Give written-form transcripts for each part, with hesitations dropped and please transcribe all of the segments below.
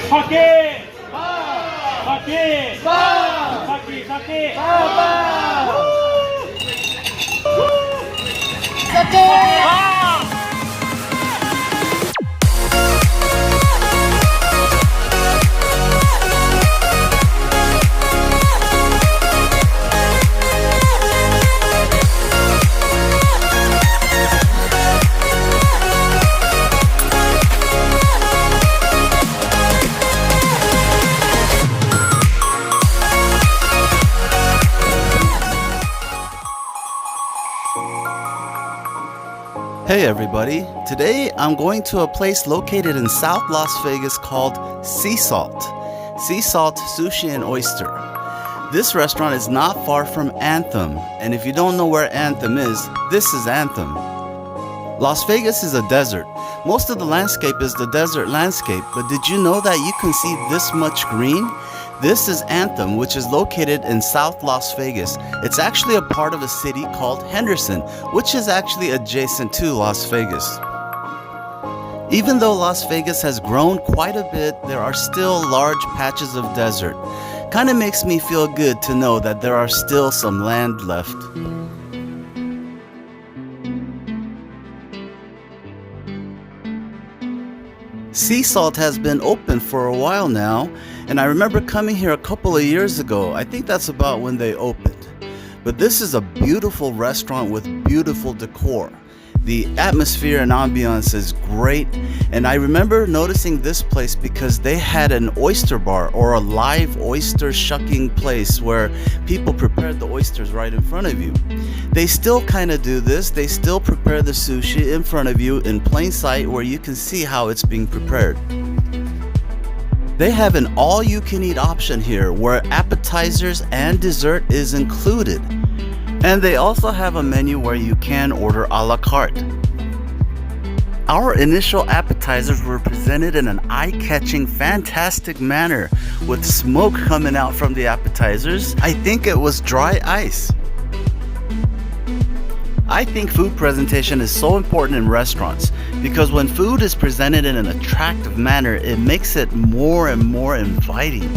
Sake! Ba! Sake! Ba! Sake! Sake! Ba! Hey everybody, today I'm going to a place located in South Las Vegas called Sea Salt. Sea Salt Sushi and Oyster. This restaurant is not far from Anthem, and if you don't know where Anthem is, this is Anthem. Las Vegas is a desert. Most of the landscape is the desert landscape, but did you know that you can see this much green? This is Anthem, which is located in South Las Vegas. It's actually a part of a city called Henderson, which is actually adjacent to Las Vegas. Even though Las Vegas has grown quite a bit, there are still large patches of desert. Kind of makes me feel good to know that there are still some land left. Sea Salt has been open for a while now, and I remember coming here a couple of years ago. I think that's about when they opened. But this is a beautiful restaurant with beautiful decor. The atmosphere and ambiance is great, and I remember noticing this place because they had an oyster bar or a live oyster shucking place where people prepared the oysters right in front of you. They still kind of do this. They still prepare the sushi in front of you in plain sight where you can see how it's being prepared. They have an all-you-can-eat option here where appetizers and dessert is included. And they also have a menu where you can order a la carte. Our initial appetizers were presented in an eye-catching, fantastic manner with smoke coming out from the appetizers. I think it was dry ice. I think food presentation is so important in restaurants because when food is presented in an attractive manner, it makes it more and more inviting.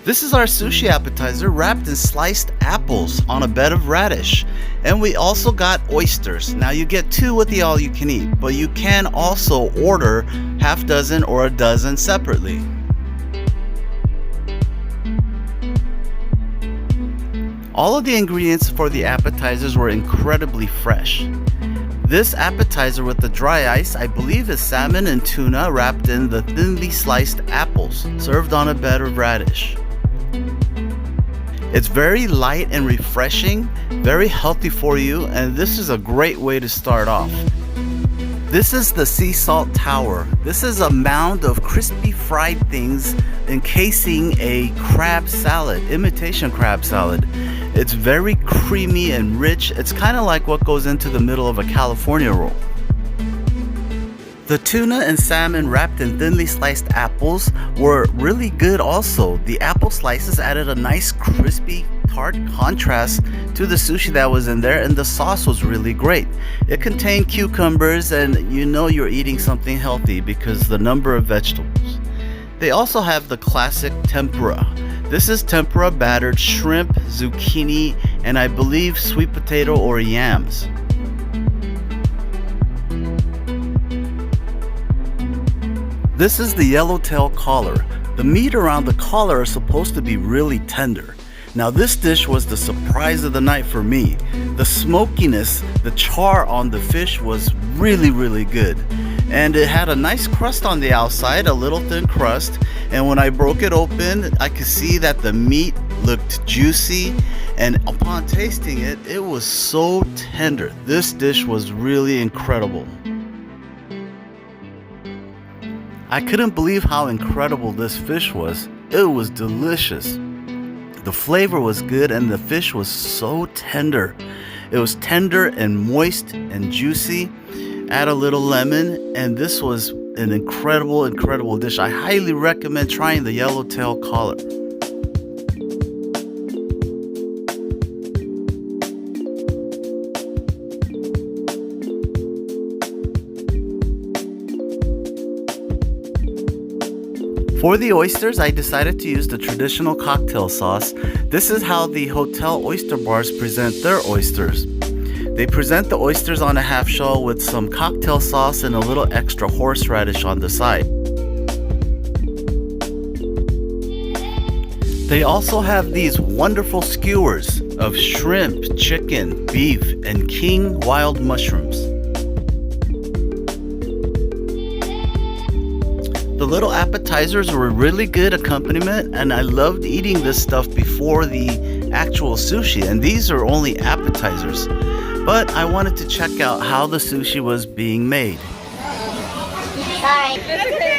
This is our sushi appetizer wrapped in sliced apples on a bed of radish. And we also got oysters. Now you get 2 with the all you can eat, but you can also order half dozen or a dozen separately. All of the ingredients for the appetizers were incredibly fresh. This appetizer with the dry ice, I believe, is salmon and tuna wrapped in the thinly sliced apples, served on a bed of radish. It's very light and refreshing, very healthy for you, and this is a great way to start off. This is the Sea Salt Tower. This is a mound of crispy fried things encasing a crab salad, imitation crab salad. It's very creamy and rich. It's kind of like what goes into the middle of a California roll. The tuna and salmon wrapped in thinly sliced apples were really good also. The apple slices added a nice crispy tart contrast to the sushi that was in there, and the sauce was really great. It contained cucumbers, and you know you're eating something healthy because the number of vegetables. They also have the classic tempura. This is tempura battered shrimp, zucchini, and I believe sweet potato or yams. This is the yellowtail collar. The meat around the collar is supposed to be really tender. Now this dish was the surprise of the night for me. The smokiness, the char on the fish was really good. And it had a nice crust on the outside, a little thin crust. And when I broke it open, I could see that the meat looked juicy. And upon tasting it, it was so tender. This dish was really incredible. I couldn't believe how incredible this fish was. It was delicious. The flavor was good and the fish was so tender. It was tender and moist and juicy. Add a little lemon, and this was an incredible dish. I highly recommend trying the yellowtail collar. For the oysters, I decided to use the traditional cocktail sauce. This is how the hotel oyster bars present their oysters. They present the oysters on a half shell with some cocktail sauce and a little extra horseradish on the side. They also have these wonderful skewers of shrimp, chicken, beef, and king wild mushrooms. The little appetizers were a really good accompaniment, and I loved eating this stuff before the actual sushi, and these are only appetizers. But I wanted to check out how the sushi was being made. Sorry. That's okay.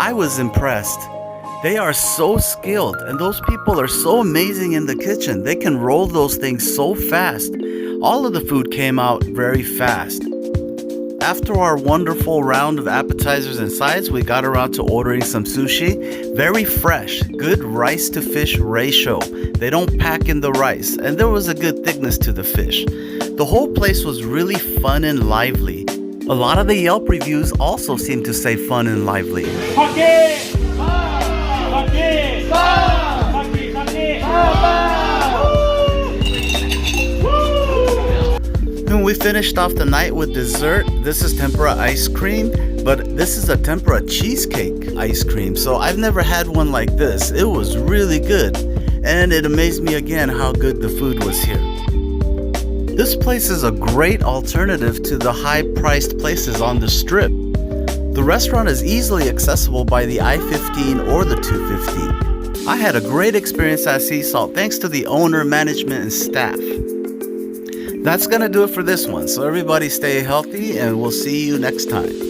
I was impressed. They are so skilled, and those people are so amazing in the kitchen. They can roll those things so fast. All of the food came out very fast. After our wonderful round of appetizers and sides, we got around to ordering some sushi. Very fresh, good rice to fish ratio. They don't pack in the rice, and there was a good thickness to the fish. The whole place was really fun and lively. A lot of the Yelp reviews also seem to say fun and lively. Sake! Sake! Sake! And we finished off the night with dessert. This is tempura ice cream, but this is a tempura cheesecake ice cream. So I've never had one like this. It was really good, and it amazed me again how good the food was here. This place is a great alternative to the high-priced places on the strip. The restaurant is easily accessible by the I-15 or the 215. I had a great experience at Sea Salt thanks to the owner, management, and staff. That's gonna do it for this one, so everybody stay healthy and we'll see you next time.